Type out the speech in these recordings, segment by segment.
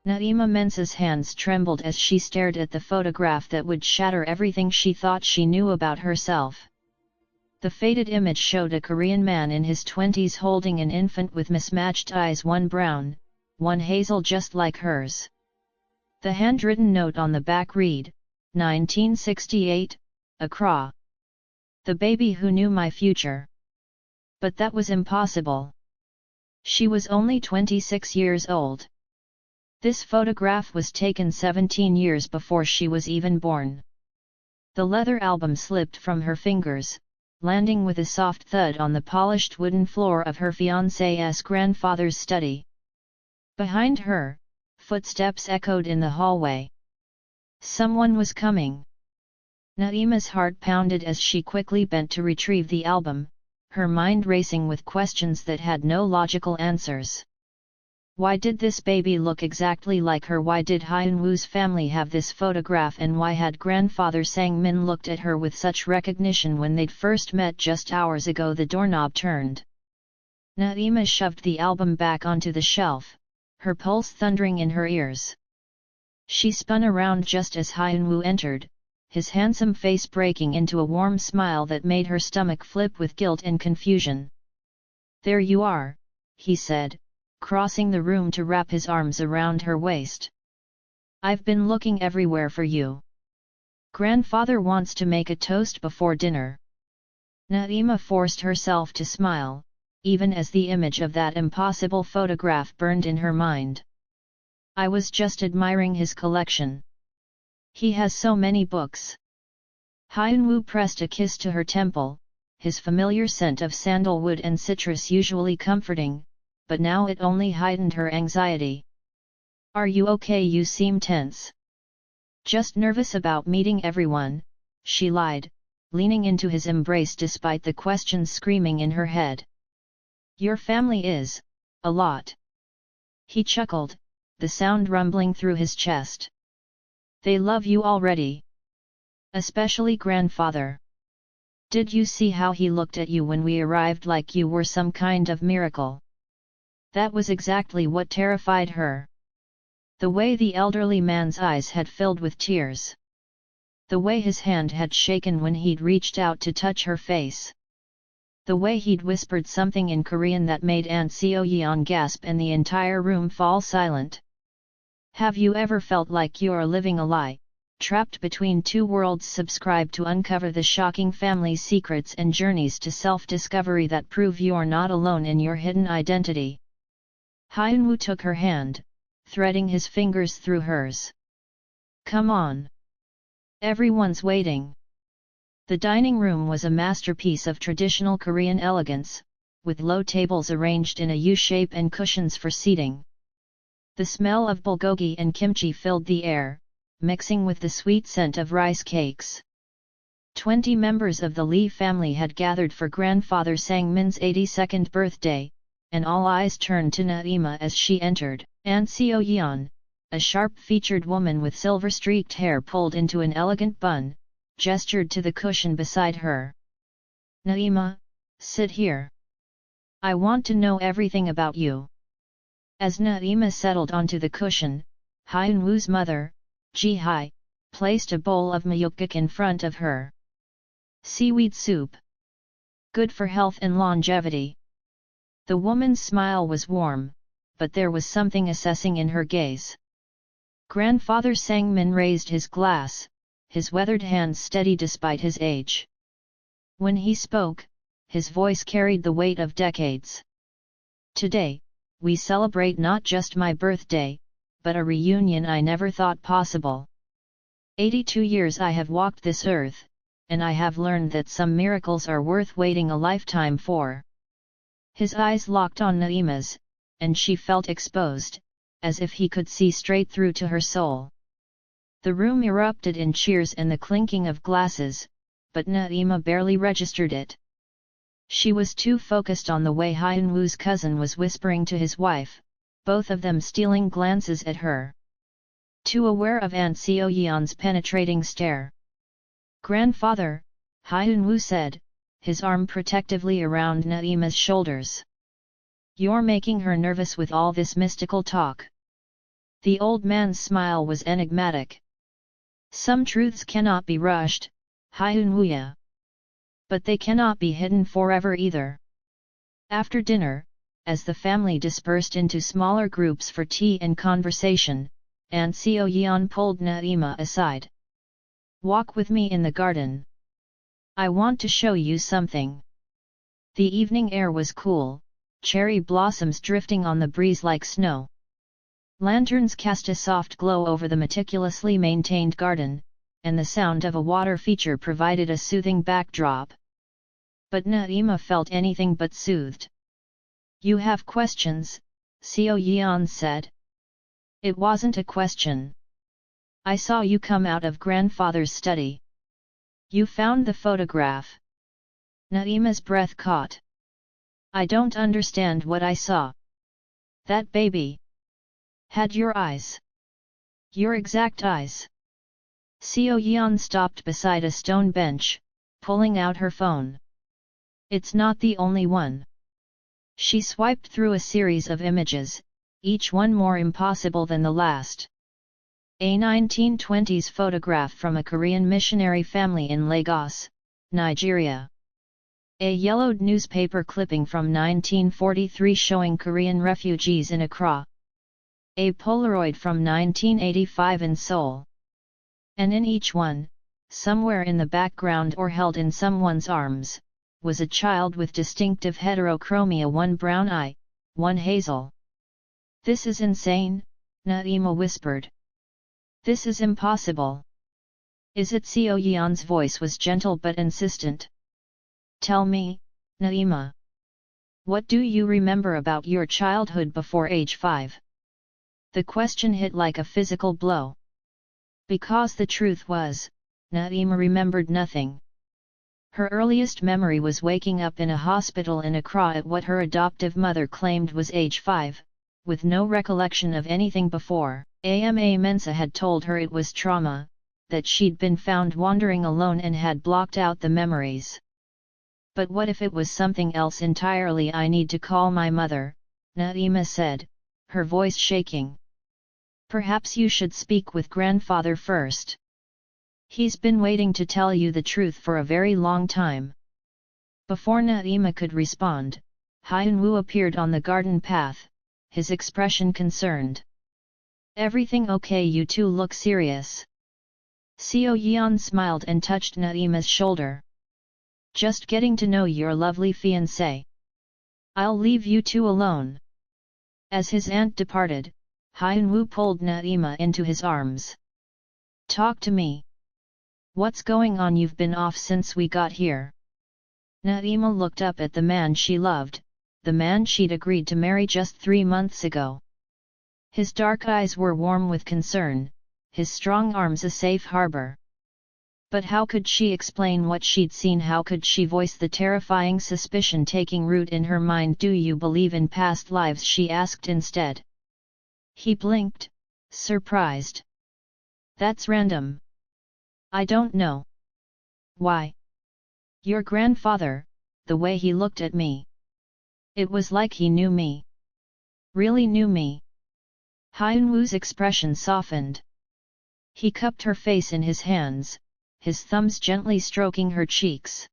Naima Mensah's hands trembled as she stared at the photograph that would shatter everything she thought she knew about herself. The faded image showed a Korean man in his 20s holding an infant with mismatched eyes, one brown, one hazel just like hers. The handwritten note on the back read, 1968, Accra. The baby who knew my future. But that was impossible. She was only 26 years old. This photograph was taken 17 years before she was even born. The leather album slipped from her fingers, landing with a soft thud on the polished wooden floor of her fiancé's grandfather's study. Behind her, footsteps echoed in the hallway. Someone was coming. Naima's heart pounded as she quickly bent to retrieve the album, her mind racing with questions that had no logical answers. Why did this baby look exactly like her? Why did Hyun-woo's family have this photograph, and why had grandfather Sang-min looked at her with such recognition when they'd first met just hours ago? The doorknob turned. Naima shoved the album back onto the shelf, her pulse thundering in her ears. She spun around just as Hyun-woo entered, his handsome face breaking into a warm smile that made her stomach flip with guilt and confusion. "There you are," he said, crossing the room to wrap his arms around her waist. "I've been looking everywhere for you. Grandfather wants to make a toast before dinner." Naima forced herself to smile, even as the image of that impossible photograph burned in her mind. "I was just admiring his collection. He has so many books." Hyun-woo pressed a kiss to her temple, his familiar scent of sandalwood and citrus usually comforting, but now it only heightened her anxiety. "Are you okay? You seem tense." "Just nervous about meeting everyone," she lied, leaning into his embrace despite the questions screaming in her head. "Your family is a lot." He chuckled, the sound rumbling through his chest. "They love you already. Especially grandfather. Did you see how he looked at you when we arrived, like you were some kind of miracle?" That was exactly what terrified her. The way the elderly man's eyes had filled with tears. The way his hand had shaken when he'd reached out to touch her face. The way he'd whispered something in Korean that made Aunt Seo-yeon gasp and the entire room fall silent. Have you ever felt like you're living a lie, trapped between two worlds? Subscribe to uncover the shocking family secrets and journeys to self-discovery that prove you're not alone in your hidden identity. Hyun-woo took her hand, threading his fingers through hers. "Come on. Everyone's waiting." The dining room was a masterpiece of traditional Korean elegance, with low tables arranged in a U-shape and cushions for seating. The smell of bulgogi and kimchi filled the air, mixing with the sweet scent of rice cakes. 20 members of the Lee family had gathered for grandfather Sang-min's 82nd birthday, and all eyes turned to Naima as she entered. Aunt Seo-yeon, a sharp-featured woman with silver-streaked hair pulled into an elegant bun, gestured to the cushion beside her. "Naima, sit here. I want to know everything about you." As Naima settled onto the cushion, Hyun-woo's mother, Ji-hye, placed a bowl of myeokguk in front of her. "Seaweed soup. Good for health and longevity." The woman's smile was warm, but there was something assessing in her gaze. Grandfather Sang-min raised his glass, his weathered hands steady despite his age. When he spoke, his voice carried the weight of decades. "Today, we celebrate not just my birthday, but a reunion I never thought possible. 82 years I have walked this earth, and I have learned that some miracles are worth waiting a lifetime for." His eyes locked on Naima's, and she felt exposed, as if he could see straight through to her soul. The room erupted in cheers and the clinking of glasses, but Naima barely registered it. She was too focused on the way Hyun-woo's cousin was whispering to his wife, both of them stealing glances at her. Too aware of Aunt Seo-yeon's penetrating stare. "Grandfather," Hyun-woo said, his arm protectively around Naima's shoulders. "You're making her nervous with all this mystical talk." The old man's smile was enigmatic. Some truths cannot be rushed, Hyunwoo. But they cannot be hidden forever either. After dinner, as the family dispersed into smaller groups for tea and conversation, Aunt Seo Yeon pulled Naima aside. "Walk with me in the garden. I want to show you something." The evening air was cool, cherry blossoms drifting on the breeze like snow. Lanterns cast a soft glow over the meticulously maintained garden, and the sound of a water feature provided a soothing backdrop. But Naima felt anything but soothed. "You have questions," Seo Yeon said. "It wasn't a question. I saw you come out of grandfather's study. You found the photograph." Naima's breath caught. "I don't understand what I saw." "That baby had your eyes. Your exact eyes." Seo Yeon stopped beside a stone bench, pulling out her phone. "It's not the only one." She swiped through a series of images, each one more impossible than the last. A 1920s photograph from a Korean missionary family in Lagos, Nigeria. A yellowed newspaper clipping from 1943 showing Korean refugees in Accra. A Polaroid from 1985 in Seoul. And in each one, somewhere in the background or held in someone's arms, was a child with distinctive heterochromia, one brown eye, one hazel. "This is insane," Naima whispered. "This is impossible." "Is it?" Seo Yeon's voice was gentle but insistent. "Tell me, Naima. What do you remember about your childhood before age 5? The question hit like a physical blow. Because the truth was, Naima remembered nothing. Her earliest memory was waking up in a hospital in Accra at what her adoptive mother claimed was age 5, with no recollection of anything before. Ama Mensa had told her it was trauma, that she'd been found wandering alone and had blocked out the memories. But what if it was something else entirely? "I need to call my mother," Naima said, her voice shaking. "Perhaps you should speak with grandfather first. He's been waiting to tell you the truth for a very long time." Before Naima could respond, Hyunwoo appeared on the garden path, his expression concerned. "Everything okay? You two look serious." Seo Yeon smiled and touched Naima's shoulder. "Just getting to know your lovely fiancé. I'll leave you two alone." As his aunt departed, Hyunwoo pulled Naima into his arms. "Talk to me. What's going on? You've been off since we got here." Naima looked up at the man she loved, the man she'd agreed to marry just 3 months ago. His dark eyes were warm with concern, his strong arms a safe harbor. But how could she explain what she'd seen? How could she voice the terrifying suspicion taking root in her mind? "Do you believe in past lives?" she asked instead. He blinked, surprised. "That's random. I don't know." "Why?" "Your grandfather, the way he looked at me. It was like he knew me. Really knew me." Hyunwoo's expression softened. He cupped her face in his hands, his thumbs gently stroking her cheeks.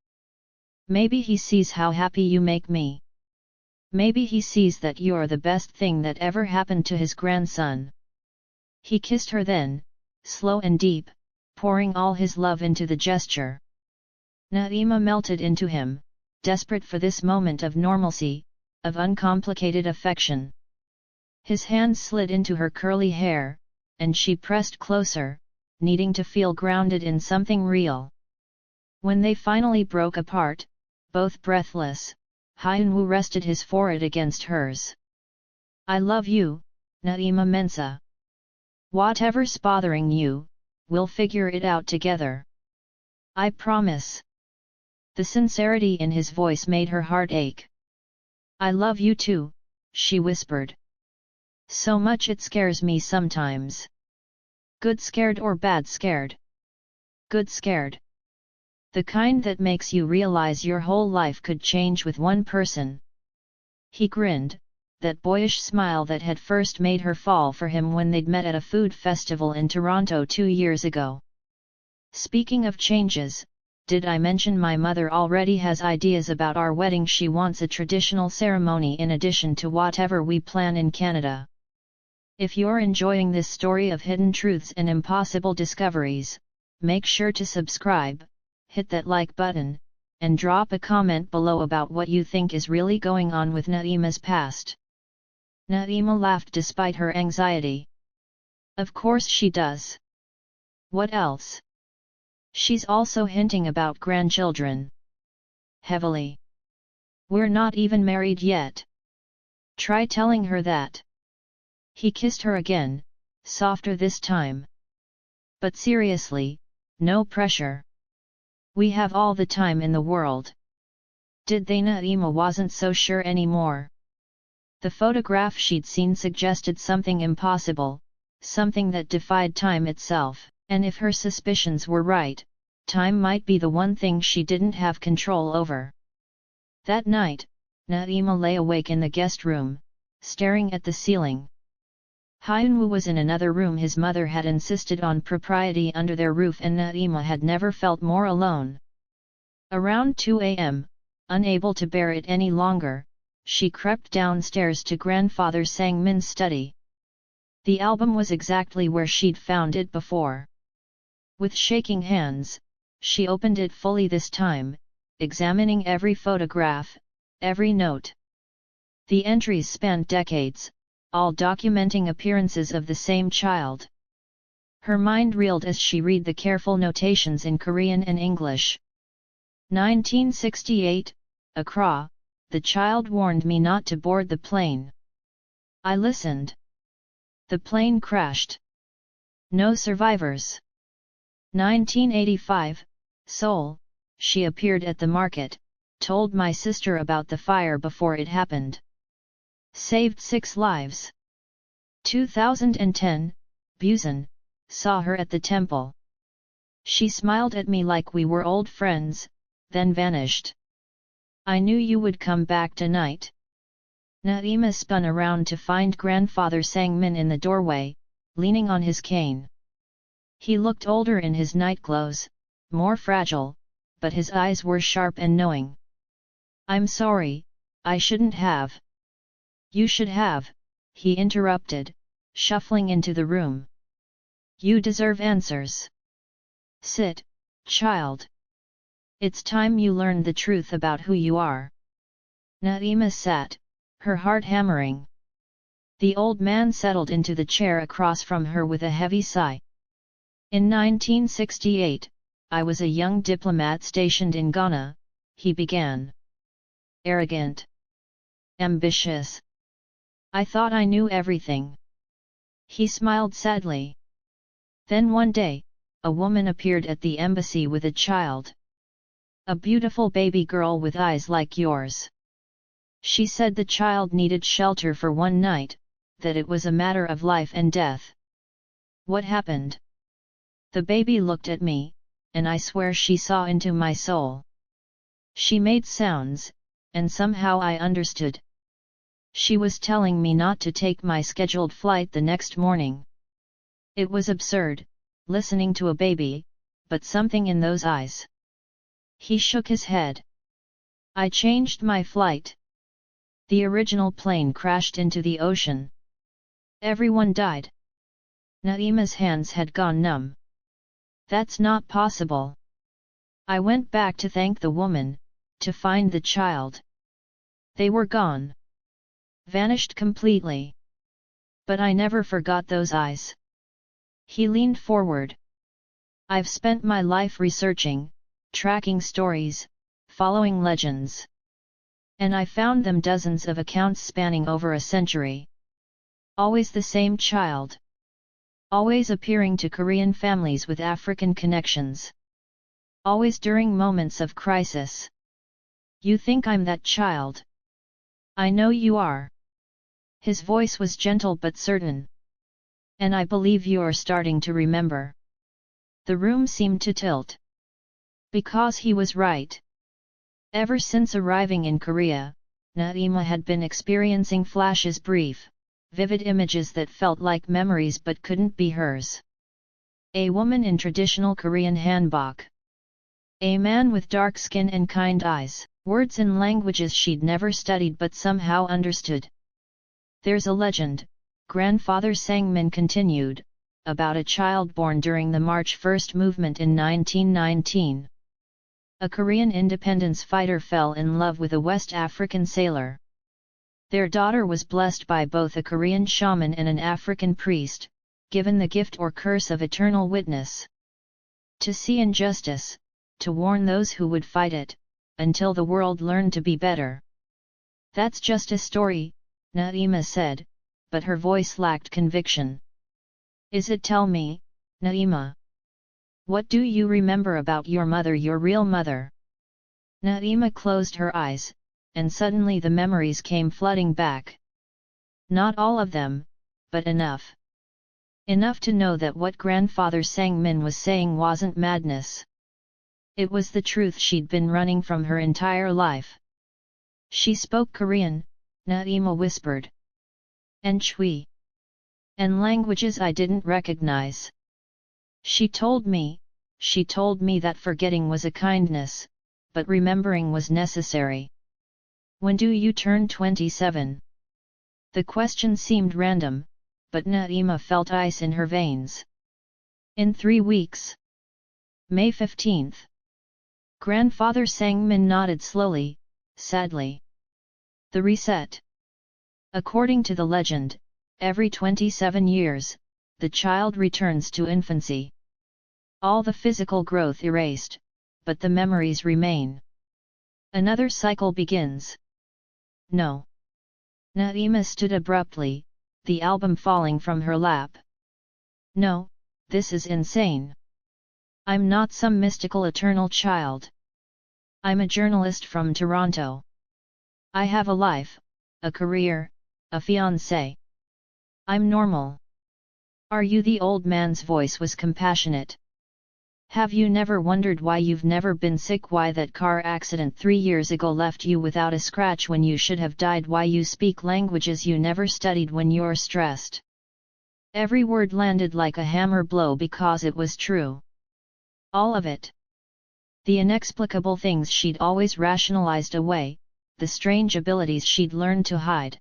"Maybe he sees how happy you make me. Maybe he sees that you're the best thing that ever happened to his grandson." He kissed her then, slow and deep, pouring all his love into the gesture. Naima melted into him, desperate for this moment of normalcy, of uncomplicated affection. His hands slid into her curly hair, and she pressed closer, needing to feel grounded in something real. When they finally broke apart, both breathless, Hyunwoo rested his forehead against hers. "I love you, Naima Mensa. Whatever's bothering you, we'll figure it out together. I promise." The sincerity in his voice made her heart ache. "I love you too," she whispered. "So much it scares me sometimes." "Good scared or bad scared?" "Good scared. The kind that makes you realize your whole life could change with one person." He grinned, that boyish smile that had first made her fall for him when they'd met at a food festival in Toronto 2 years ago. Speaking of changes, did I mention my mother already has ideas about our wedding? She wants a traditional ceremony in addition to whatever we plan in Canada. If you're enjoying this story of hidden truths and impossible discoveries, make sure to subscribe, hit that like button, and drop a comment below about what you think is really going on with Naima's past. Naima laughed despite her anxiety. Of course she does. What else? She's also hinting about grandchildren. Heavily. We're not even married yet. Try telling her that. He kissed her again, softer this time. But seriously, no pressure. We have all the time in the world. Did they? Naima wasn't so sure anymore. The photograph she'd seen suggested something impossible, something that defied time itself, and if her suspicions were right, time might be the one thing she didn't have control over. That night, Naima lay awake in the guest room, staring at the ceiling. Hyunwoo was in another room. His mother had insisted on propriety under their roof and Naima had never felt more alone. Around 2 a.m., unable to bear it any longer, she crept downstairs to grandfather Sang-min's study. The album was exactly where she'd found it before. With shaking hands, she opened it fully this time, examining every photograph, every note. The entries spanned decades, all documenting appearances of the same child. Her mind reeled as she read the careful notations in Korean and English. 1968, Accra, the child warned me not to board the plane. I listened. The plane crashed. No survivors. 1985, Seoul, she appeared at the market, told my sister about the fire before it happened. Saved 6 lives. 2010, Busan, saw her at the temple. She smiled at me like we were old friends, then vanished. I knew you would come back tonight. Naima spun around to find grandfather Sang-min in the doorway, leaning on his cane. He looked older in his nightclothes, more fragile, but his eyes were sharp and knowing. I'm sorry, I shouldn't have. You should have, he interrupted, shuffling into the room. You deserve answers. Sit, child. It's time you learned the truth about who you are. Naima sat, her heart hammering. The old man settled into the chair across from her with a heavy sigh. In 1968, I was a young diplomat stationed in Ghana, he began. Arrogant. Ambitious. I thought I knew everything. He smiled sadly. Then one day, a woman appeared at the embassy with a child. A beautiful baby girl with eyes like yours. She said the child needed shelter for one night, that it was a matter of life and death. What happened? The baby looked at me, and I swear she saw into my soul. She made sounds, and somehow I understood. She was telling me not to take my scheduled flight the next morning. It was absurd, listening to a baby, but something in those eyes. He shook his head. I changed my flight. The original plane crashed into the ocean. Everyone died. Naima's hands had gone numb. That's not possible. I went back to thank the woman, to find the child. They were gone. Vanished completely. But I never forgot those eyes. He leaned forward. I've spent my life researching, tracking stories, following legends. And I found them dozens of accounts spanning over a century. Always the same child. Always appearing to Korean families with African connections. Always during moments of crisis. You think I'm that child? I know you are. His voice was gentle but certain. And I believe you're starting to remember. The room seemed to tilt. Because he was right. Ever since arriving in Korea, Naima had been experiencing flashes, brief, vivid images that felt like memories but couldn't be hers. A woman in traditional Korean hanbok. A man with dark skin and kind eyes. Words and languages she'd never studied but somehow understood. There's a legend, Grandfather Sangmin continued, about a child born during the March 1st movement in 1919. A Korean independence fighter fell in love with a West African sailor. Their daughter was blessed by both a Korean shaman and an African priest, given the gift or curse of eternal witness. To see injustice, to warn those who would fight it, until the world learned to be better. That's just a story, Naima said, but her voice lacked conviction. Is it? Tell me, Naima. What do you remember about your mother, your real mother? Naima closed her eyes, and suddenly the memories came flooding back. Not all of them, but enough. Enough to know that what Grandfather Sangmin was saying wasn't madness. It was the truth she'd been running from her entire life. She spoke Korean, Naima whispered. And Chui. And languages I didn't recognize. She told me that forgetting was a kindness, but remembering was necessary. When do you turn 27? The question seemed random, but Naima felt ice in her veins. In 3 weeks. May 15th. Grandfather Sangmin nodded slowly, sadly. The reset. According to the legend, every 27 years, the child returns to infancy. All the physical growth erased, but the memories remain. Another cycle begins. No. Naima stood abruptly, the album falling from her lap. No, this is insane. I'm not some mystical eternal child. I'm a journalist from Toronto. I have a life, a career, a fiancé. I'm normal. Are you? The old man's voice was compassionate. Have you never wondered why you've never been sick? Why that car accident 3 years ago left you without a scratch when you should have died? Why you speak languages you never studied when you're stressed? Every word landed like a hammer blow because it was true. All of it. The inexplicable things she'd always rationalized away, the strange abilities she'd learned to hide.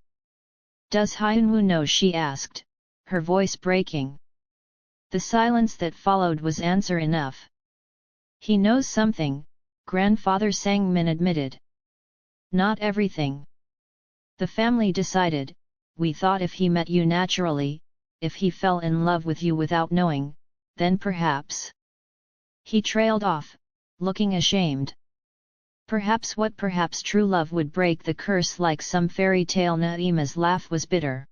Does Hyunwoo know? She asked, her voice breaking. The silence that followed was answer enough. He knows something, Grandfather Sangmin admitted. Not everything. The family decided, we thought if he met you naturally, if he fell in love with you without knowing, then perhaps. He trailed off, looking ashamed. Perhaps true love would break the curse like some fairy tale. Naima's laugh was bitter.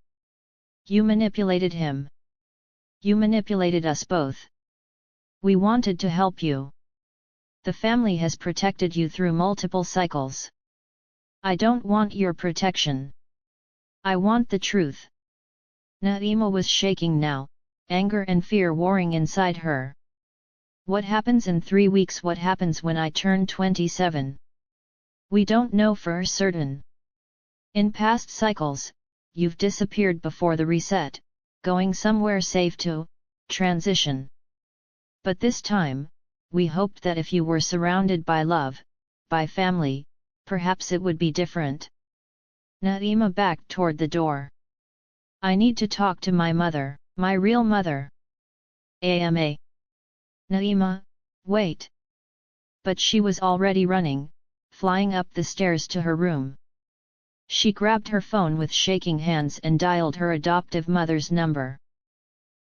You manipulated him. You manipulated us both. We wanted to help you. The family has protected you through multiple cycles. I don't want your protection. I want the truth. Naima was shaking now, anger and fear warring inside her. What happens in 3 weeks? What happens when I turn 27? We don't know for certain. In past cycles, you've disappeared before the reset, going somewhere safe to transition. But this time, we hoped that if you were surrounded by love, by family, perhaps it would be different. Naima backed toward the door. I need to talk to my mother, my real mother. Ama. Naima, wait. But she was already running, flying up the stairs to her room. She grabbed her phone with shaking hands and dialed her adoptive mother's number.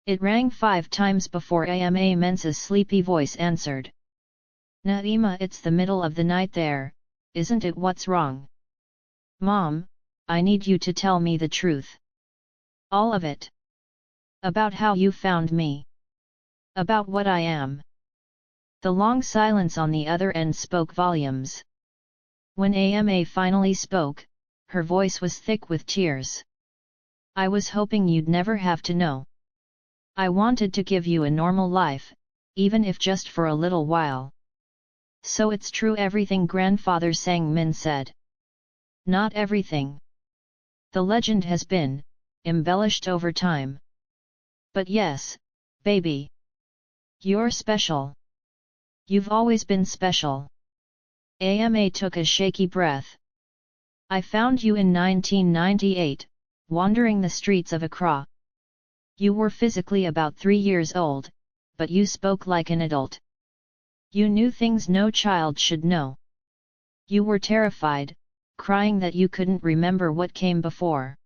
It rang 5 times before Ama Mensa's sleepy voice answered. Naima, it's the middle of the night there, isn't it? What's wrong? Mom, I need you to tell me the truth. All of it. About how you found me. About what I am. The long silence on the other end spoke volumes. When Ama finally spoke, her voice was thick with tears. I was hoping you'd never have to know. I wanted to give you a normal life, even if just for a little while. So it's true everything Grandfather Sangmin said. Not everything. The legend has been embellished over time. But yes, baby. You're special. You've always been special. Ama took a shaky breath. I found you in 1998, wandering the streets of Accra. You were physically about 3 years old, but you spoke like an adult. You knew things no child should know. You were terrified, crying that you couldn't remember what came before.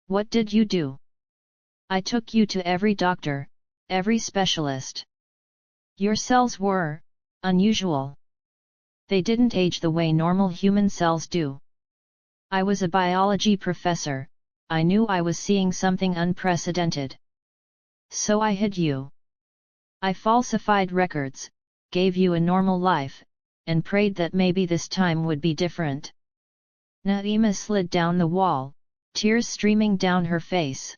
What did you do? I took you to every doctor, every specialist. Your cells were unusual. They didn't age the way normal human cells do. I was a biology professor, I knew I was seeing something unprecedented. So I hid you. I falsified records, gave you a normal life, and prayed that maybe this time would be different. Naima slid down the wall, tears streaming down her face.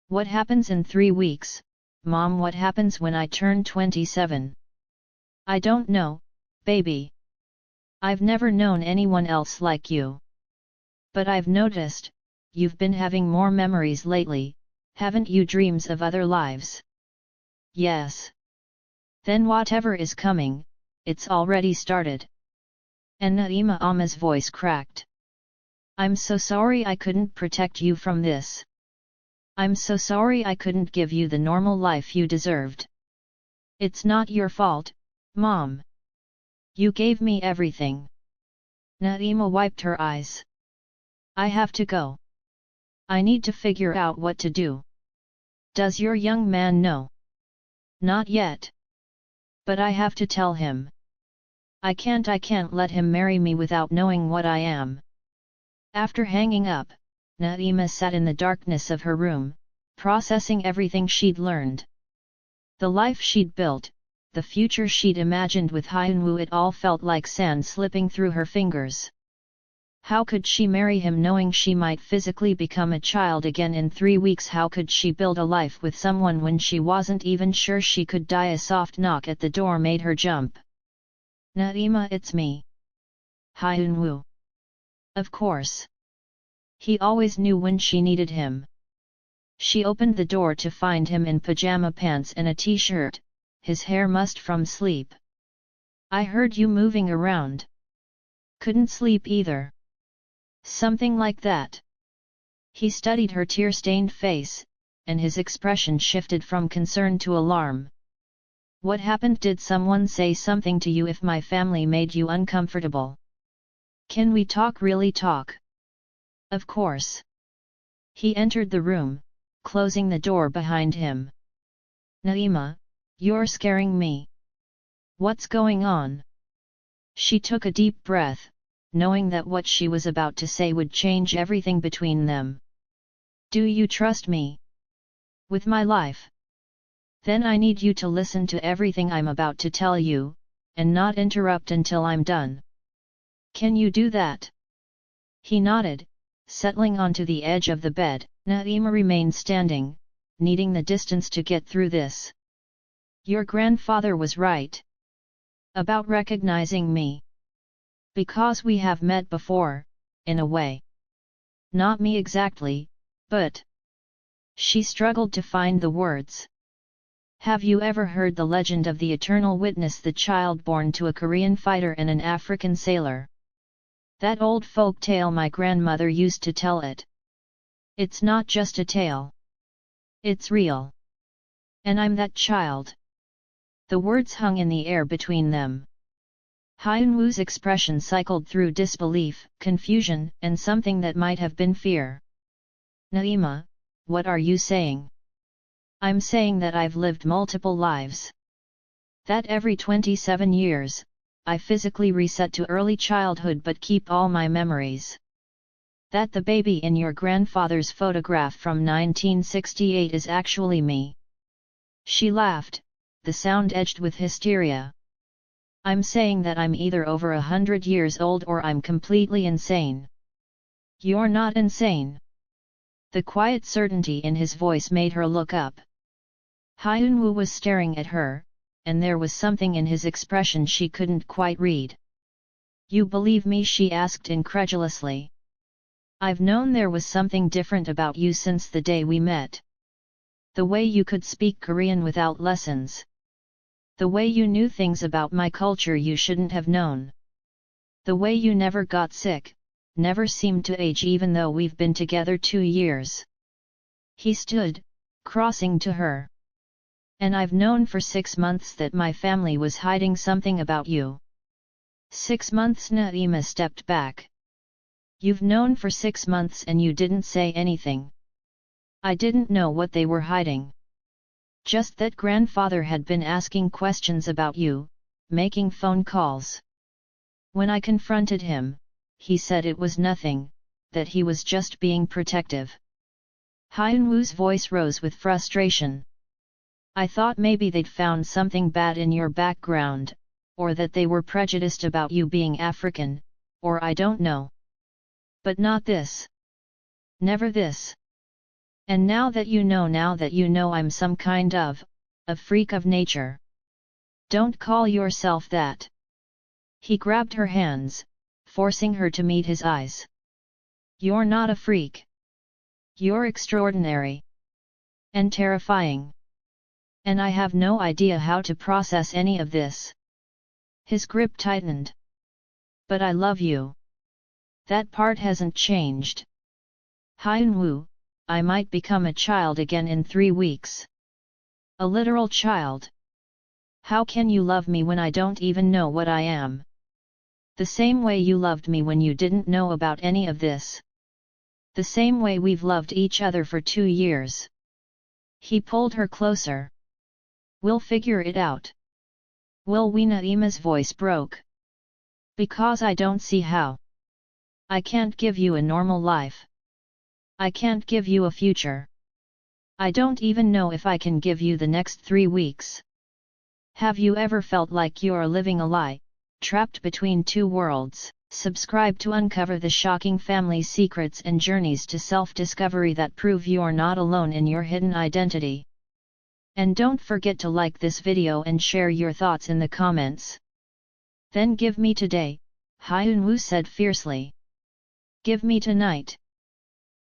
What happens in 3 weeks, Mom? What happens when I turn 27? I don't know, baby. I've never known anyone else like you. But I've noticed, you've been having more memories lately, haven't you? Dreams of other lives? Yes. Then whatever is coming, it's already started. And Naima Ama's voice cracked. I'm so sorry I couldn't protect you from this. I'm so sorry I couldn't give you the normal life you deserved. It's not your fault, Mom. You gave me everything. Naima wiped her eyes. I have to go. I need to figure out what to do. Does your young man know? Not yet. But I have to tell him. I can't let him marry me without knowing what I am. After hanging up, Naima sat in the darkness of her room, processing everything she'd learned. The life she'd built, the future she'd imagined with Hyunwoo, it all felt like sand slipping through her fingers. How could she marry him knowing she might physically become a child again in 3 weeks? How could she build a life with someone when she wasn't even sure she could die? A soft knock at the door made her jump. Naima, it's me. Hyunwoo. Of course. He always knew when she needed him. She opened the door to find him in pajama pants and a t-shirt, his hair mussed from sleep. I heard you moving around. Couldn't sleep either. Something like that. He studied her tear-stained face, and his expression shifted from concern to alarm. What happened? Did someone say something to you? If my family made you uncomfortable? Can we talk? Really talk? Of course. He entered the room, closing the door behind him. Naima, you're scaring me. What's going on? She took a deep breath, knowing that what she was about to say would change everything between them. Do you trust me? With my life? Then I need you to listen to everything I'm about to tell you, and not interrupt until I'm done. Can you do that? He nodded, settling onto the edge of the bed. Naima remained standing, needing the distance to get through this. Your grandfather was right. About recognizing me. Because we have met before, in a way. Not me exactly, but... She struggled to find the words. Have you ever heard the legend of the eternal witness, the child born to a Korean fighter and an African sailor? That old folk tale, my grandmother used to tell it. It's not just a tale. It's real. And I'm that child. The words hung in the air between them. Hyunwoo's expression cycled through disbelief, confusion, and something that might have been fear. Naima, what are you saying? I'm saying that I've lived multiple lives. That every 27 years, I physically reset to early childhood but keep all my memories. That the baby in your grandfather's photograph from 1968 is actually me. She laughed, the sound edged with hysteria. I'm saying that I'm either over 100 years old or I'm completely insane. You're not insane. The quiet certainty in his voice made her look up. Hyunwoo was staring at her, and there was something in his expression she couldn't quite read. You believe me? She asked incredulously. I've known there was something different about you since the day we met. The way you could speak Korean without lessons. The way you knew things about my culture you shouldn't have known. The way you never got sick, never seemed to age even though we've been together 2 years. He stood, crossing to her. And I've known for 6 months that my family was hiding something about you. 6 months? Naima stepped back. You've known for 6 months and you didn't say anything. I didn't know what they were hiding. Just that grandfather had been asking questions about you, making phone calls. When I confronted him, he said it was nothing, that he was just being protective. Hyunwoo's voice rose with frustration. I thought maybe they'd found something bad in your background, or that they were prejudiced about you being African, or I don't know. But not this. Never this. And now that you know I'm some kind of a freak of nature. Don't call yourself that. He grabbed her hands, forcing her to meet his eyes. You're not a freak. You're extraordinary. And terrifying. And I have no idea how to process any of this. His grip tightened. But I love you. That part hasn't changed. Hyunwoo, I might become a child again in 3 weeks. A literal child. How can you love me when I don't even know what I am? The same way you loved me when you didn't know about any of this. The same way we've loved each other for 2 years. He pulled her closer. We'll figure it out. Will we? Naima's voice broke. Because I don't see how. I can't give you a normal life. I can't give you a future. I don't even know if I can give you the next 3 weeks. Have you ever felt like you're living a lie, trapped between 2 worlds? Subscribe to uncover the shocking family secrets and journeys to self-discovery that prove you're not alone in your hidden identity. And don't forget to like this video and share your thoughts in the comments. Then give me today, Hyunwoo said fiercely. Give me tonight.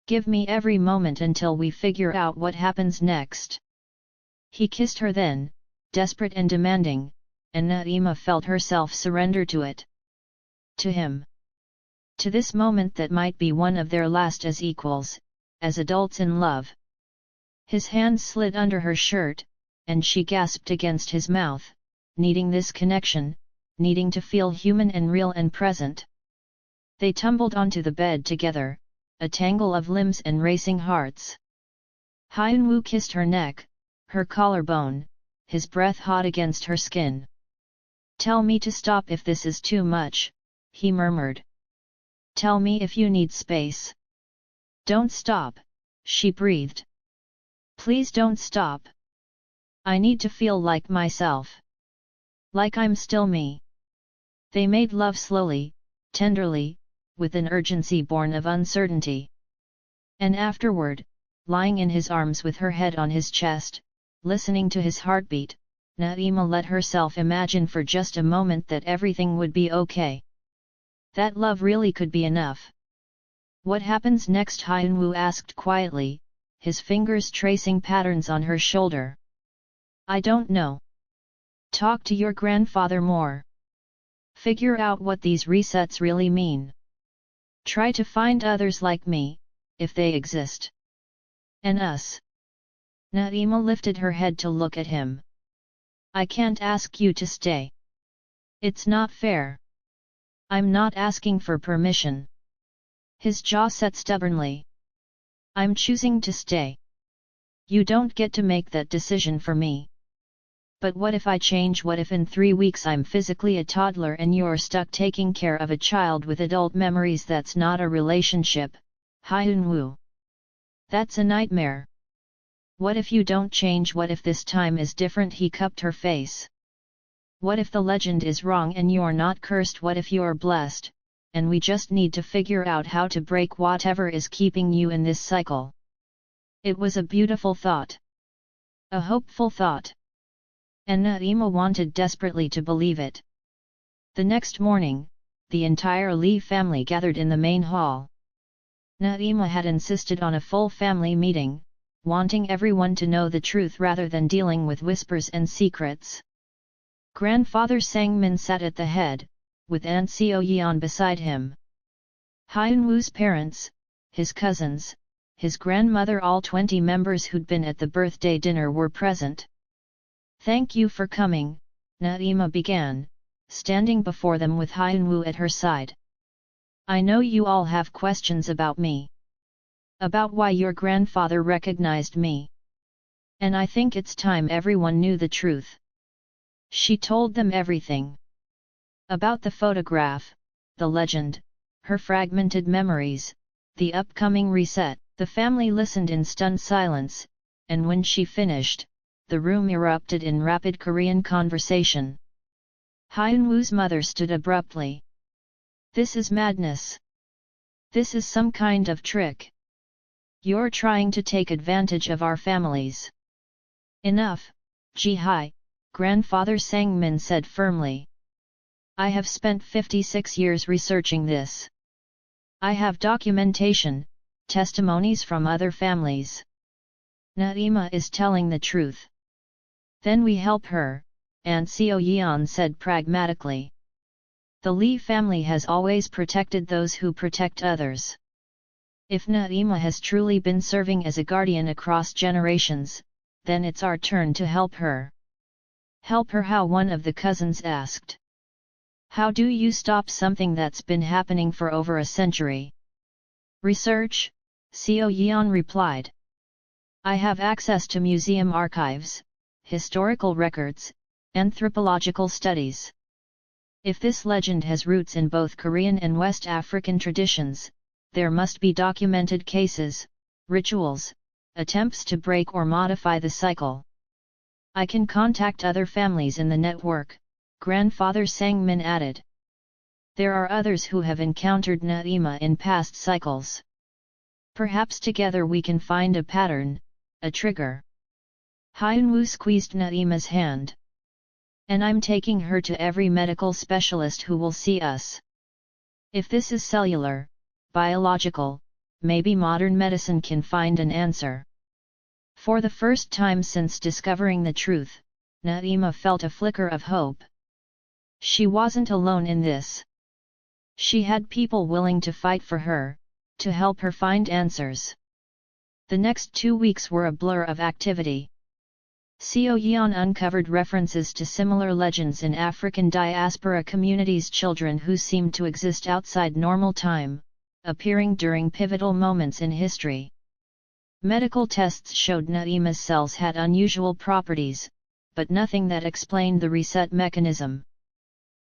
Give me every moment until we figure out what happens next. He kissed her then, desperate and demanding, and Naima felt herself surrender to it. To him. To this moment that might be one of their last as equals, as adults in love. His hand slid under her shirt, and she gasped against his mouth, needing this connection, needing to feel human and real and present. They tumbled onto the bed together, a tangle of limbs and racing hearts. Hyunwoo kissed her neck, her collarbone, his breath hot against her skin. Tell me to stop if this is too much, he murmured. Tell me if you need space. Don't stop, she breathed. Please don't stop. I need to feel like myself. Like I'm still me. They made love slowly, tenderly, with an urgency born of uncertainty. And afterward, lying in his arms with her head on his chest, listening to his heartbeat, Naima let herself imagine for just a moment that everything would be okay. That love really could be enough. What happens next? Hyunwoo asked quietly, his fingers tracing patterns on her shoulder. I don't know. Talk to your grandfather more. Figure out what these resets really mean. Try to find others like me, if they exist. And us. Naima lifted her head to look at him. I can't ask you to stay. It's not fair. I'm not asking for permission. His jaw set stubbornly. I'm choosing to stay. You don't get to make that decision for me. But what if I change? What if in 3 weeks I'm physically a toddler and you're stuck taking care of a child with adult memories? That's not a relationship, Hyunwoo. That's a nightmare. What if you don't change? What if this time is different? He cupped her face. What if the legend is wrong and you're not cursed? What if you're blessed, and we just need to figure out how to break whatever is keeping you in this cycle? It was a beautiful thought. A hopeful thought. And Naima wanted desperately to believe it. The next morning, the entire Lee family gathered in the main hall. Naima had insisted on a full family meeting, wanting everyone to know the truth rather than dealing with whispers and secrets. Grandfather Sangmin sat at the head, with Aunt Seo Yeon beside him. Hyunwoo's parents, his cousins, his grandmother, all 20 members who'd been at the birthday dinner were present. "Thank you for coming," Naima began, standing before them with Hyunwoo at her side. "I know you all have questions about me. About why your grandfather recognized me. And I think it's time everyone knew the truth." She told them everything. About the photograph, the legend, her fragmented memories, the upcoming reset. The family listened in stunned silence, and when she finished, the room erupted in rapid Korean conversation. Hyunwoo's mother stood abruptly. "This is madness. This is some kind of trick. You're trying to take advantage of our families." "Enough, Ji-hai," Grandfather Sangmin said firmly. "I have spent 56 years researching this. I have documentation, testimonies from other families. Naima is telling the truth. Then we help her," Aunt Seo Yeon said pragmatically. "The Lee family has always protected those who protect others. If Naima has truly been serving as a guardian across generations, then it's our turn to help her." "Help her how?" one of the cousins asked. "How do you stop something that's been happening for over a century?" "Research," Seo Yeon replied. "I have access to museum archives, historical records, anthropological studies. If this legend has roots in both Korean and West African traditions, there must be documented cases, rituals, attempts to break or modify the cycle. I can contact other families in the network," Grandfather Sangmin added. "There are others who have encountered Naima in past cycles. Perhaps together we can find a pattern, a trigger." Hyunwoo squeezed Naima's hand. "And I'm taking her to every medical specialist who will see us. If this is cellular, biological, maybe modern medicine can find an answer." For the first time since discovering the truth, Naima felt a flicker of hope. She wasn't alone in this. She had people willing to fight for her, to help her find answers. The next 2 weeks were a blur of activity. Seo Yeon uncovered references to similar legends in African diaspora communities, children who seemed to exist outside normal time, appearing during pivotal moments in history. Medical tests showed Naima's cells had unusual properties, but nothing that explained the reset mechanism.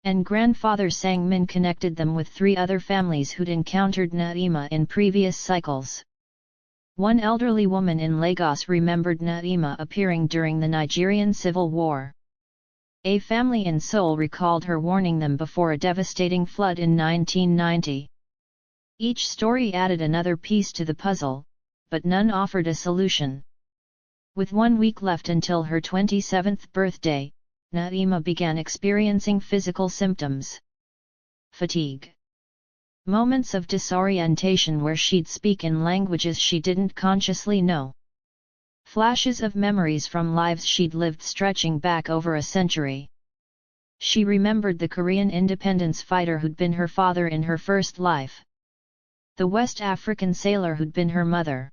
And Grandfather Sangmin connected them with 3 other families who'd encountered Naima in previous cycles. One elderly woman in Lagos remembered Naima appearing during the Nigerian Civil War. A family in Seoul recalled her warning them before a devastating flood in 1990. Each story added another piece to the puzzle, but none offered a solution. With 1 week left until her 27th birthday, Naima began experiencing physical symptoms. Fatigue. Moments of disorientation where she'd speak in languages she didn't consciously know. Flashes of memories from lives she'd lived stretching back over a century. She remembered the Korean independence fighter who'd been her father in her first life. The West African sailor who'd been her mother.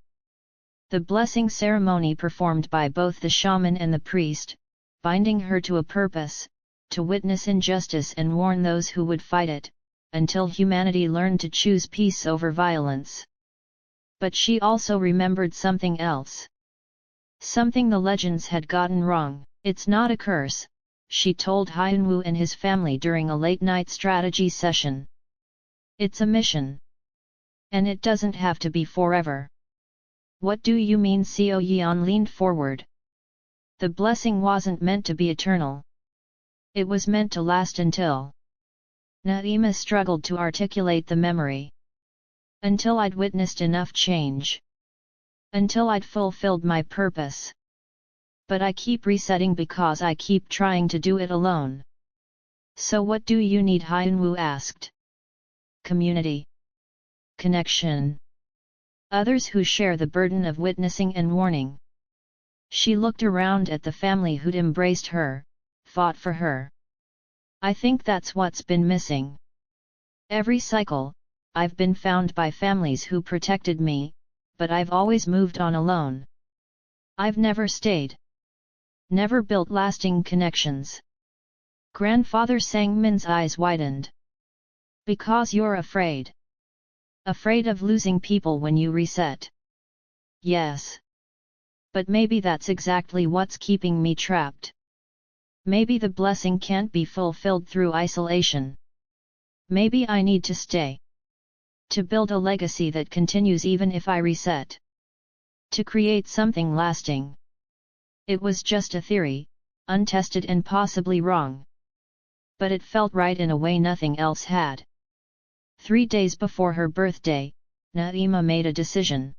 The blessing ceremony performed by both the shaman and the priest, binding her to a purpose, to witness injustice and warn those who would fight it, until humanity learned to choose peace over violence. But she also remembered something else. Something the legends had gotten wrong. "It's not a curse," she told Hyunwoo and his family during a late-night strategy session. "It's a mission. And it doesn't have to be forever." "What do you mean?" Seo Yeon leaned forward. "The blessing wasn't meant to be eternal. It was meant to last until..." Naima struggled to articulate the memory. "Until I'd witnessed enough change. Until I'd fulfilled my purpose. But I keep resetting because I keep trying to do it alone." "So what do you need?" Hyunwoo asked. community, connection. Others who share the burden of witnessing and warning. She looked around at the family who'd embraced her, fought for her. I think that's what's been missing. Every cycle, I've been found by families who protected me, but I've always moved on alone. I've never stayed. Never built lasting connections. Grandfather Sangmin's eyes widened. Because you're afraid. Afraid of losing people when you reset. Yes. But maybe that's exactly what's keeping me trapped. Maybe the blessing can't be fulfilled through isolation. Maybe I need to stay. To build a legacy that continues even if I reset. To create something lasting. It was just a theory, untested and possibly wrong. But it felt right in a way nothing else had. 3 days before her birthday, Naima made a decision.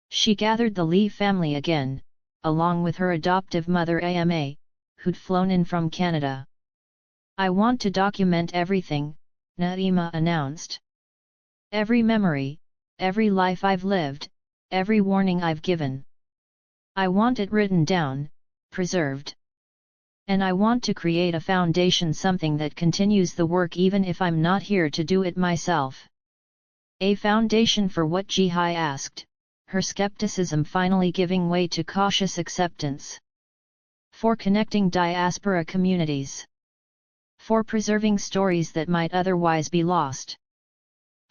She gathered the Lee family again, along with her adoptive mother Ama, who'd flown in from Canada. I want to document everything, Naima announced. Every memory, every life I've lived, every warning I've given. I want it written down, preserved. And I want to create a foundation, something that continues the work even if I'm not here to do it myself. A foundation for what Jihai asked, her skepticism finally giving way to cautious acceptance. For connecting diaspora communities. For preserving stories that might otherwise be lost.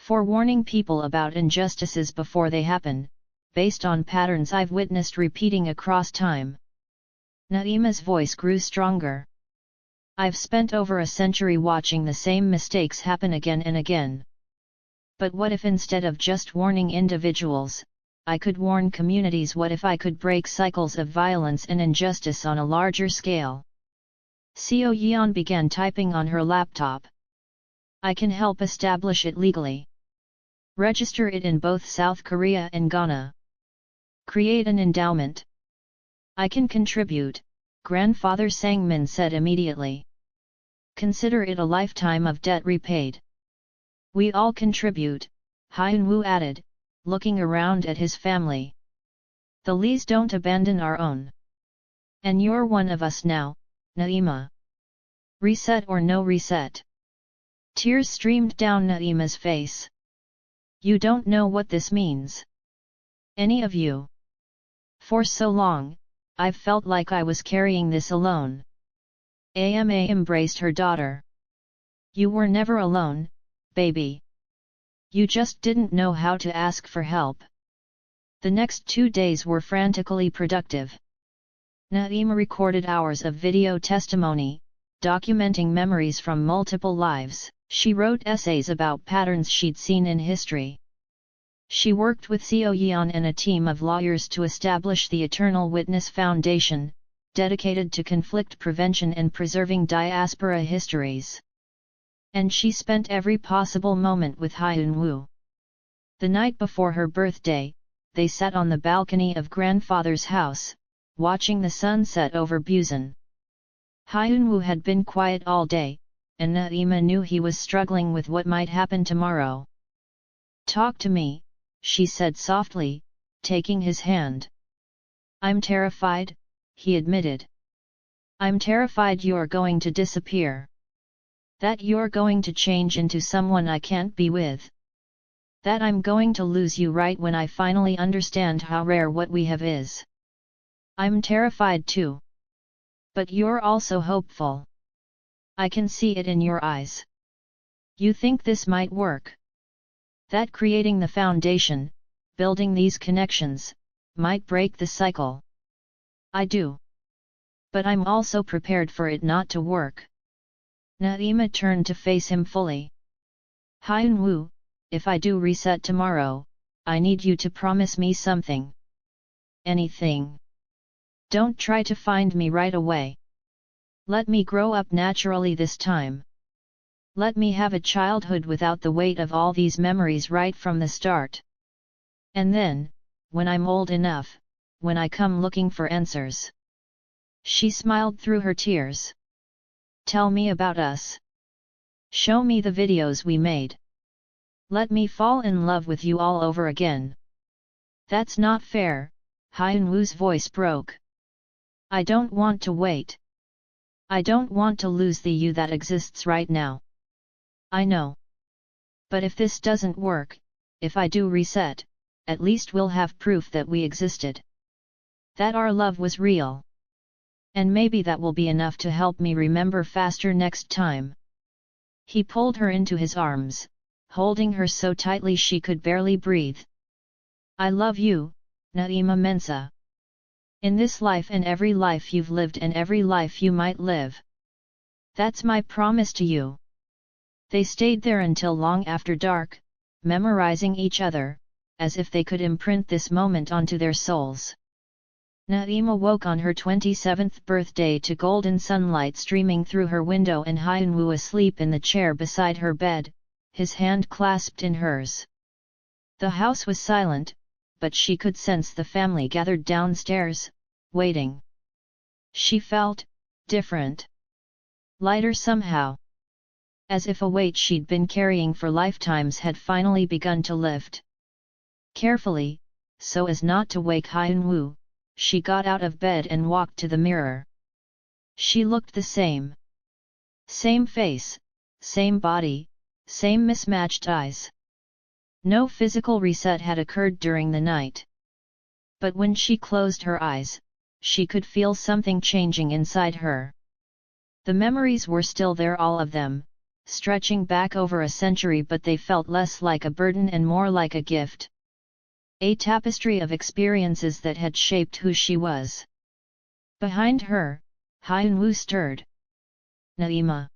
For warning people about injustices before they happen, based on patterns I've witnessed repeating across time. Naima's voice grew stronger. I've spent over a century watching the same mistakes happen again and again. But what if instead of just warning individuals, I could warn communities? What if I could break cycles of violence and injustice on a larger scale? Seo Yeon began typing on her laptop. I can help establish it legally. Register it in both South Korea and Ghana. Create an endowment. I can contribute, Grandfather Sangmin said immediately. Consider it a lifetime of debt repaid. We all contribute, Hyun-woo added, looking around at his family. The Lees don't abandon our own. And you're one of us now, Naima. Reset or no reset? Tears streamed down Naima's face. You don't know what this means. Any of you. For so long, I've felt like I was carrying this alone. Ama embraced her daughter. You were never alone, baby. You just didn't know how to ask for help. The next 2 days were frantically productive. Naima recorded hours of video testimony, documenting memories from multiple lives. She wrote essays about patterns she'd seen in history. She worked with Seo Yeon and a team of lawyers to establish the Eternal Witness Foundation, dedicated to conflict prevention and preserving diaspora histories. And she spent every possible moment with Hyun-woo. The night before her birthday, they sat on the balcony of grandfather's house, watching the sun set over Busan. Hyun-woo had been quiet all day, and Naima knew he was struggling with what might happen tomorrow. Talk to me, she said softly, taking his hand. I'm terrified, he admitted. I'm terrified you're going to disappear. That you're going to change into someone I can't be with. That I'm going to lose you right when I finally understand how rare what we have is. I'm terrified too. But you're also hopeful. I can see it in your eyes. You think this might work. That creating the foundation, building these connections, might break the cycle. I do. But I'm also prepared for it not to work. Naima turned to face him fully. Hyun-woo, if I do reset tomorrow, I need you to promise me something. Anything. Don't try to find me right away. Let me grow up naturally this time. Let me have a childhood without the weight of all these memories right from the start. And then, when I'm old enough, when I come looking for answers. She smiled through her tears. Tell me about us. Show me the videos we made. Let me fall in love with you all over again. That's not fair, Hyunwoo's voice broke. I don't want to wait. I don't want to lose the you that exists right now. I know. But if this doesn't work, if I do reset, at least we'll have proof that we existed. That our love was real. And maybe that will be enough to help me remember faster next time. He pulled her into his arms, holding her so tightly she could barely breathe. I love you, Naima Mensa. In this life and every life you've lived and every life you might live. That's my promise to you. They stayed there until long after dark, memorizing each other, as if they could imprint this moment onto their souls. Naima woke on her 27th birthday to golden sunlight streaming through her window and Hyunwoo asleep in the chair beside her bed, his hand clasped in hers. The house was silent, but she could sense the family gathered downstairs, waiting. She felt different. Lighter somehow. As if a weight she'd been carrying for lifetimes had finally begun to lift. Carefully, so as not to wake Hyunwoo, she got out of bed and walked to the mirror. She looked the same. Same face, same body, same mismatched eyes. No physical reset had occurred during the night. But when she closed her eyes, she could feel something changing inside her. The memories were still there, all of them, stretching back over a century, but they felt less like a burden and more like a gift. A tapestry of experiences that had shaped who she was. Behind her, Hyunwoo stirred. Naima.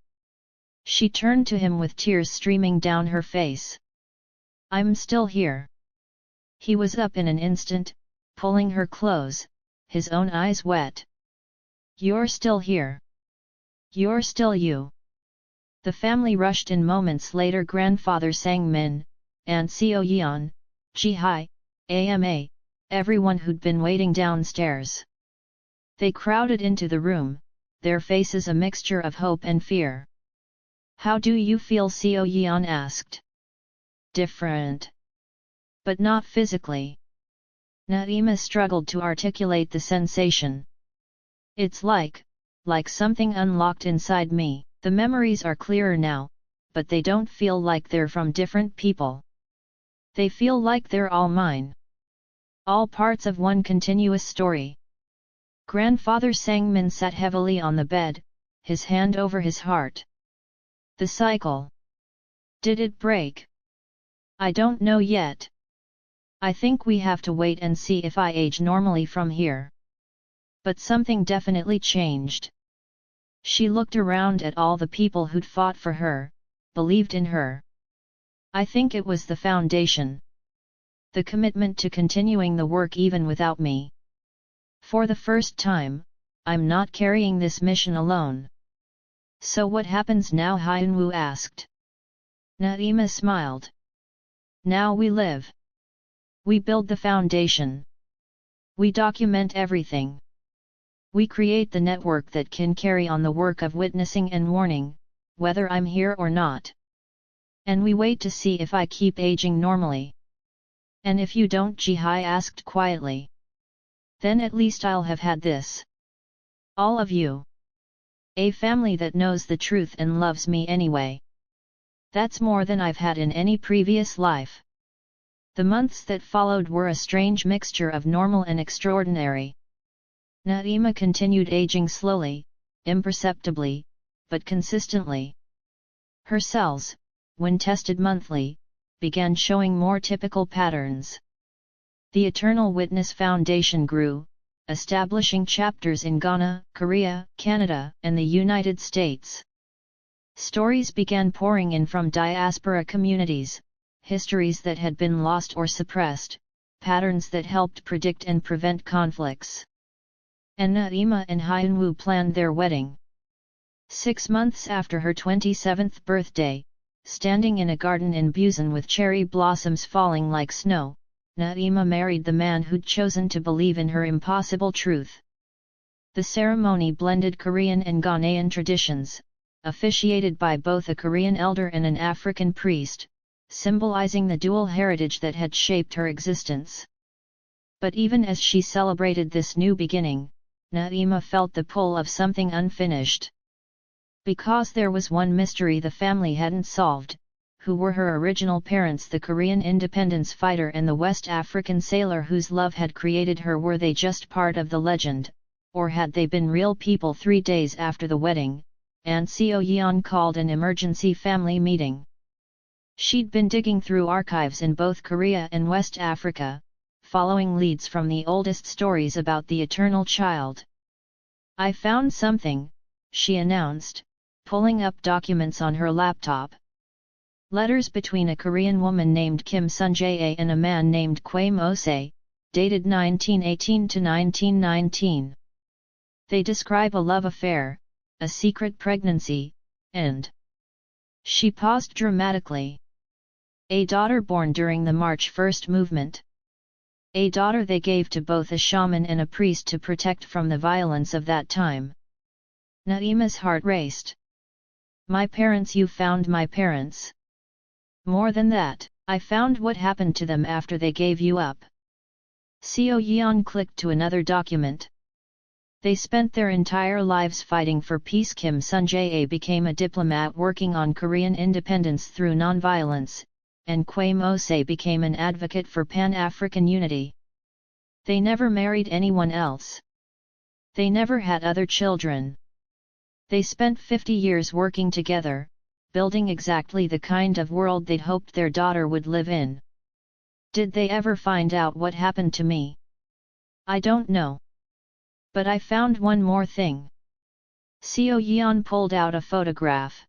She turned to him with tears streaming down her face. I'm still here. He was up in an instant, pulling her close, his own eyes wet. You're still here. You're still you. The family rushed in moments later. Grandfather Sang-min, Aunt Seo Yeon, Ji-hai, AMA, everyone who'd been waiting downstairs. They crowded into the room, their faces a mixture of hope and fear. How do you feel? Seo Yeon asked. Different. But not physically. Naima struggled to articulate the sensation. It's like something unlocked inside me. The memories are clearer now, but they don't feel like they're from different people. They feel like they're all mine. All parts of one continuous story. Grandfather Sang-min sat heavily on the bed, his hand over his heart. The cycle. Did it break? I don't know yet. I think we have to wait and see if I age normally from here. But something definitely changed. She looked around at all the people who'd fought for her, believed in her. I think it was the foundation. The commitment to continuing the work even without me. For the first time, I'm not carrying this mission alone. So what happens now? Hyunwoo asked. Naima smiled. Now we live. We build the foundation. We document everything. We create the network that can carry on the work of witnessing and warning, whether I'm here or not. And we wait to see if I keep aging normally. And if you don't? Ji-hai asked quietly. Then at least I'll have had this. All of you. A family that knows the truth and loves me anyway. That's more than I've had in any previous life. The months that followed were a strange mixture of normal and extraordinary. Naima continued aging slowly, imperceptibly, but consistently. Her cells, when tested monthly, began showing more typical patterns. The Eternal Witness Foundation grew, establishing chapters in Ghana, Korea, Canada, and the United States. Stories began pouring in from diaspora communities, histories that had been lost or suppressed, patterns that helped predict and prevent conflicts. And Naima and Hyunwoo planned their wedding. 6 months after her 27th birthday, standing in a garden in Busan with cherry blossoms falling like snow, Naima married the man who'd chosen to believe in her impossible truth. The ceremony blended Korean and Ghanaian traditions, officiated by both a Korean elder and an African priest, symbolizing the dual heritage that had shaped her existence. But even as she celebrated this new beginning, Naima felt the pull of something unfinished. Because there was one mystery the family hadn't solved: who were her original parents, the Korean independence fighter and the West African sailor whose love had created her? Were they just part of the legend, or had they been real people? 3 days after the wedding, Aunt Seo Yeon called an emergency family meeting. She'd been digging through archives in both Korea and West Africa, following leads from the oldest stories about the eternal child. "I found something," she announced, pulling up documents on her laptop. Letters between a Korean woman named Kim Sun-jae and a man named Kwai Mo-se, dated 1918 to 1919. They describe a love affair, a secret pregnancy, and... She paused dramatically. A daughter born during the March 1st movement. A daughter they gave to both a shaman and a priest to protect from the violence of that time. Naima's heart raced. "My parents, you found my parents. More than that, I found what happened to them after they gave you up." Seo Yeon clicked to another document. They spent their entire lives fighting for peace. Kim Sun-jae became a diplomat working on Korean independence through nonviolence, and Kwai Mo-se became an advocate for Pan-African unity. They never married anyone else. They never had other children. They spent 50 years working together, building exactly the kind of world they'd hoped their daughter would live in. Did they ever find out what happened to me? I don't know. But I found one more thing. Seo Yeon pulled out a photograph.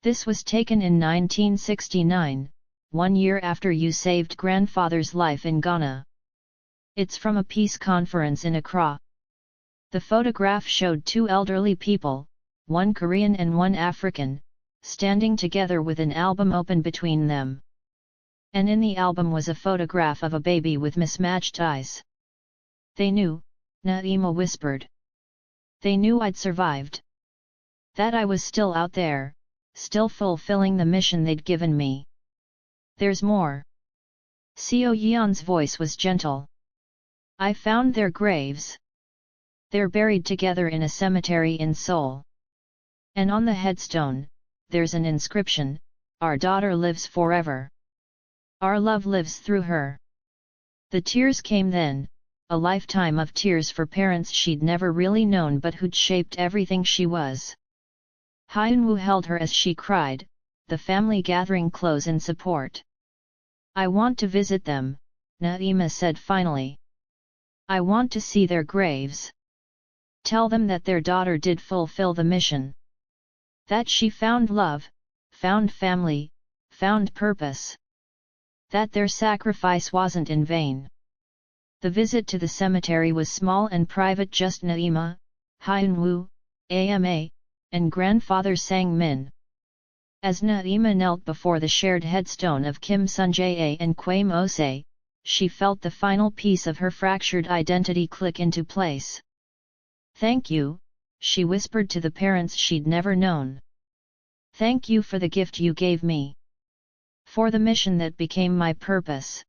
This was taken in 1969, 1 year after you saved grandfather's life in Ghana. It's from a peace conference in Accra. The photograph showed 2 elderly people, one Korean and one African, standing together with an album open between them. And in the album was a photograph of a baby with mismatched eyes. "They knew," Naima whispered. "They knew I'd survived. That I was still out there, still fulfilling the mission they'd given me. There's more." Seo Yeon's voice was gentle. "I found their graves. They're buried together in a cemetery in Seoul. And on the headstone, there's an inscription: Our daughter lives forever. Our love lives through her." The tears came then, a lifetime of tears for parents she'd never really known but who'd shaped everything she was. Hyunwoo held her as she cried, the family gathering close in support. "I want to visit them," Naima said finally. "I want to see their graves. Tell them that their daughter did fulfill the mission. That she found love, found family, found purpose. That their sacrifice wasn't in vain." The visit to the cemetery was small and private, just Naima, Hyunwoo, Ama, and grandfather Sang Min. As Naima knelt before the shared headstone of Kim Sun-jae and Kwai Mo-se, she felt the final piece of her fractured identity click into place. "Thank you," she whispered to the parents she'd never known. "Thank you for the gift you gave me. For the mission that became my purpose.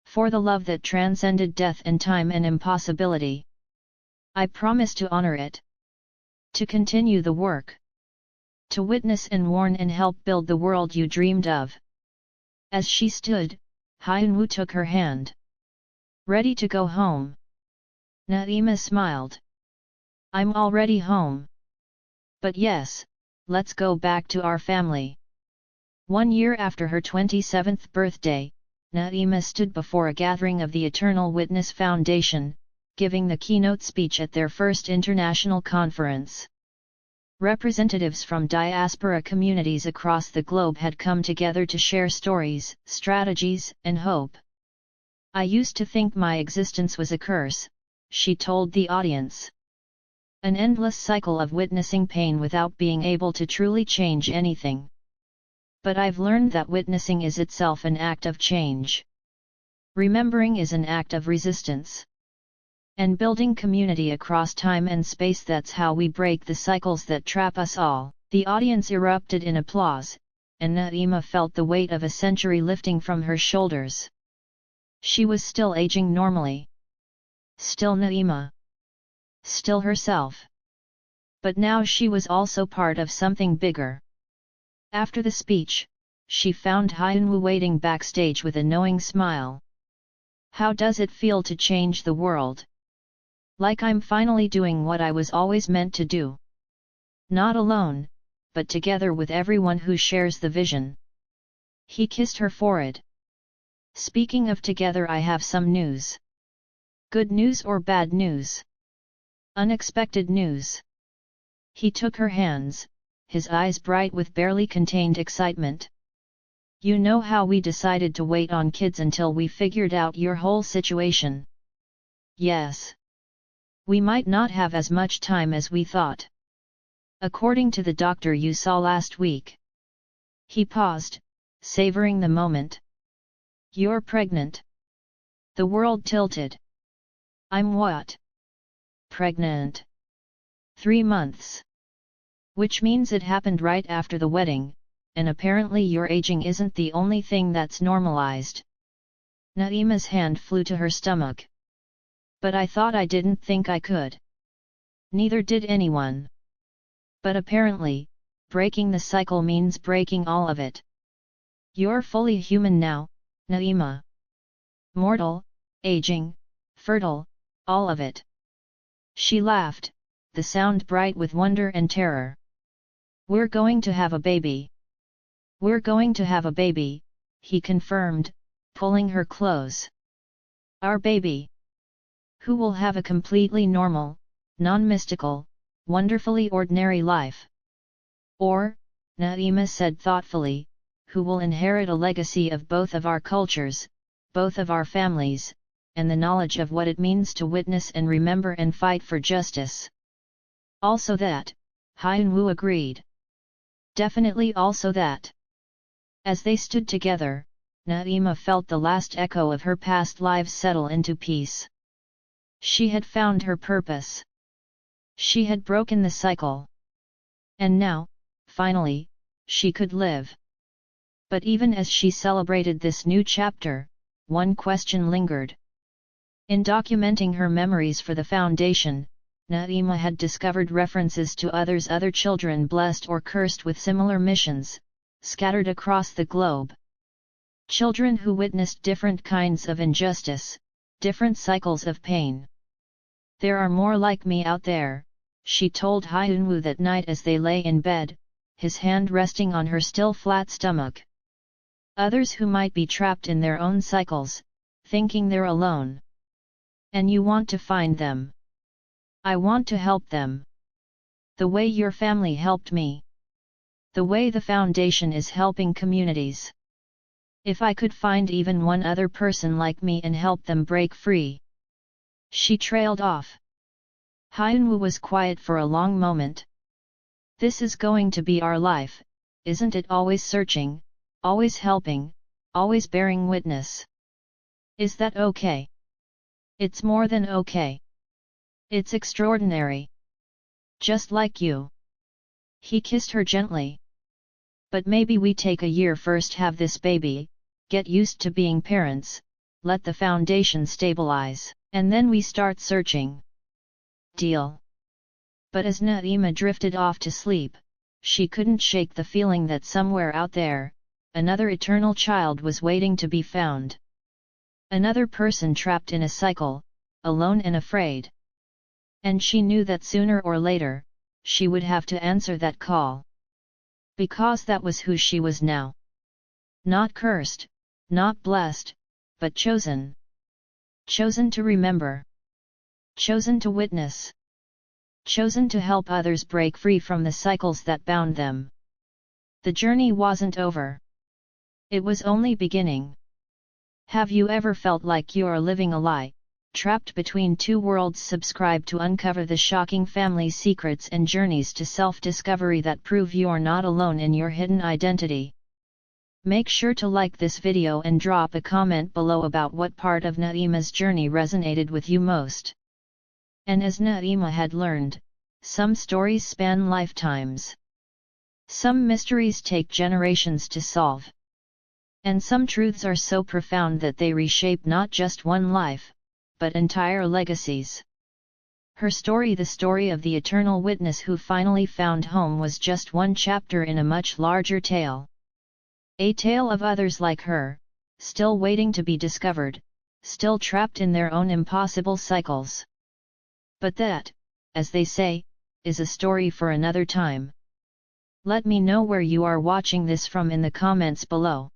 For the love that transcended death and time and impossibility. I promise to honor it. To continue the work. To witness and warn and help build the world you dreamed of." As she stood, Hyunwoo took her hand. "Ready to go home?" Naima smiled. "I'm already home. But yes, let's go back to our family." 1 year after her 27th birthday, Naima stood before a gathering of the Eternal Witness Foundation, giving the keynote speech at their first international conference. Representatives from diaspora communities across the globe had come together to share stories, strategies, and hope. "I used to think my existence was a curse," she told the audience. "An endless cycle of witnessing pain without being able to truly change anything. But I've learned that witnessing is itself an act of change. Remembering is an act of resistance. And building community across time and space, that's how we break the cycles that trap us all." The audience erupted in applause, and Naima felt the weight of a century lifting from her shoulders. She was still aging normally. Still Naima. Still herself. But now she was also part of something bigger. After the speech, she found Hyunwoo waiting backstage with a knowing smile. How does it feel to change the world? Like I'm finally doing what I was always meant to do. Not alone, but together with everyone who shares the vision. He kissed her forehead. Speaking of together, I have some news. Good news or bad news? Unexpected news. He took her hands, his eyes bright with barely contained excitement. You know how we decided to wait on kids until we figured out your whole situation? Yes. We might not have as much time as we thought. According to the doctor you saw last week. He paused, savoring the moment. You're pregnant. The world tilted. I'm what? Pregnant. 3 months. Which means it happened right after the wedding, and apparently your aging isn't the only thing that's normalized. Naima's hand flew to her stomach. But I thought I didn't think I could. Neither did anyone. But apparently, breaking the cycle means breaking all of it. You're fully human now, Naima. Mortal, aging, fertile, all of it. She laughed, the sound bright with wonder and terror. We're going to have a baby. We're going to have a baby, he confirmed, pulling her close. Our baby. Who will have a completely normal, non-mystical, wonderfully ordinary life. Or, Naima said thoughtfully, who will inherit a legacy of both of our cultures, both of our families, and the knowledge of what it means to witness and remember and fight for justice. Also that, Hyunwoo agreed. Definitely also that. As they stood together, Naima felt the last echo of her past lives settle into peace. She had found her purpose. She had broken the cycle. And now, finally, she could live. But even as she celebrated this new chapter, one question lingered. In documenting her memories for the foundation, Naima had discovered references to other children blessed or cursed with similar missions, scattered across the globe. Children who witnessed different kinds of injustice, different cycles of pain. There are more like me out there, she told Hyunwoo that night as they lay in bed, his hand resting on her still flat stomach. Others who might be trapped in their own cycles, thinking they're alone. And you want to find them. I want to help them. The way your family helped me. The way the foundation is helping communities. If I could find even one other person like me and help them break free. She trailed off. Hyunwoo was quiet for a long moment. This is going to be our life, isn't it? Always searching, always helping, always bearing witness. Is that okay? It's more than okay. It's extraordinary. Just like you. He kissed her gently. But maybe we take a year first, have this baby, get used to being parents, let the foundation stabilize, and then we start searching. Deal. But as Naima drifted off to sleep, she couldn't shake the feeling that somewhere out there, another eternal child was waiting to be found. Another person trapped in a cycle, alone and afraid. And she knew that sooner or later, she would have to answer that call. Because that was who she was now. Not cursed, not blessed, but chosen. Chosen to remember. Chosen to witness. Chosen to help others break free from the cycles that bound them. The journey wasn't over. It was only beginning. Have you ever felt like you're living a lie, trapped between two worlds? Subscribe to uncover the shocking family secrets and journeys to self-discovery that prove you're not alone in your hidden identity. Make sure to like this video and drop a comment below about what part of Naima's journey resonated with you most. And as Naima had learned, some stories span lifetimes. Some mysteries take generations to solve. And some truths are so profound that they reshape not just one life, but entire legacies. Her story, the story of the eternal witness who finally found home, was just one chapter in a much larger tale. A tale of others like her, still waiting to be discovered, still trapped in their own impossible cycles. But that, as they say, is a story for another time. Let me know where you are watching this from in the comments below.